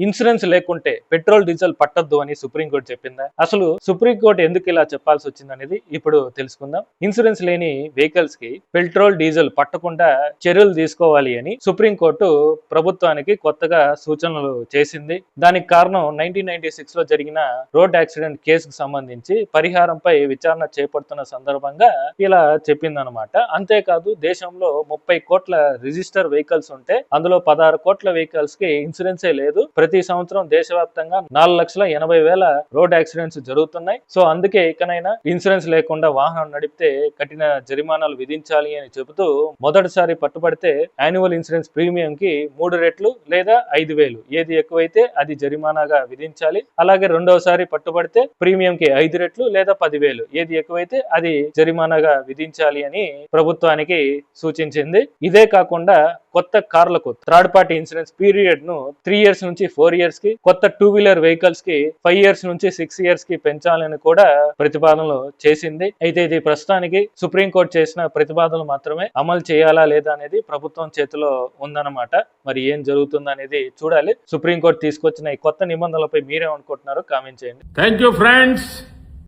Insurance లేకుంటే petrol diesel పట్టద్దు అని supreme court చెప్పిందా? అసలు సుప్రీంకోర్టు ఎందుకు ఇలా చెప్పాల్సి వచ్చింది అనేది ఇప్పుడు తెలుసుకుందాం. ఇన్సూరెన్స్ లేని వెహికల్స్ కి పెట్రోల్ డీజిల్ పట్టకుండా చర్యలు తీసుకోవాలి అని సుప్రీంకోర్టు ప్రభుత్వానికి కొత్తగా సూచనలు చేసింది. దానికి కారణం 1996 లో జరిగిన రోడ్ యాక్సిడెంట్ కేసుకు సంబంధించి పరిహారంపై విచారణ చేపడుతున్న సందర్భంగా ఇలా చెప్పిందనమాట. అంతేకాదు దేశంలో 30 కోట్ల రిజిస్టర్ వెహికల్స్ ఉంటే అందులో 16 కోట్ల వెహికల్స్ కి ఇన్సూరెన్సే లేదు. ప్రతి సంవత్సరం దేశవ్యాప్తంగా 4,80,000 రోడ్ యాక్సిడెంట్స్ జరుగుతున్నాయి. సో అందుకే ఇకనైనా ఇన్సూరెన్స్ లేకుండా వాహనం నడిపితే కఠిన జరిమానాలు విధించాలి అని చెబుతూ మొదటిసారి పట్టుబడితే యాన్యువల్ ఇన్సూరెన్స్ ప్రీమియం కి 3 రెట్లు లేదా 5,000 ఏది ఎక్కువైతే అది జరిమానాగా విధించాలి. అలాగే రెండవసారి పట్టుబడితే ప్రీమియం కి 5 రెట్లు లేదా 10,000 ఏది ఎక్కువైతే అది జరిమానాగా విధించాలి అని ప్రభుత్వానికి సూచించింది. ఇదే కాకుండా కొత్త కార్లకు థర్డ్ పార్టీ ఇన్సూరెన్స్ పీరియడ్ ను 3 ఇయర్స్ నుంచి 4 ఇయర్స్ కి, కొత్త 2 వీలర్ వెహికల్స్ కి 5 ఇయర్స్ నుంచి 6 ఇయర్స్ కి పెంచాలని కూడా ప్రతిపాదనలు చేసింది. అయితే ఇది ప్రస్తుతానికి సుప్రీంకోర్టు చేసిన ప్రతిపాదనలు మాత్రమే. అమలు చేయాలా లేదా అనేది ప్రభుత్వం చేతిలో ఉందన్నమాట. మరి ఏం జరుగుతుంది అనేది చూడాలి. సుప్రీంకోర్టు తీసుకొచ్చిన ఈ కొత్త నిబంధనలపై మీరేమనుకుంటున్నారో కామెంట్ చేయండి. Thank you friends.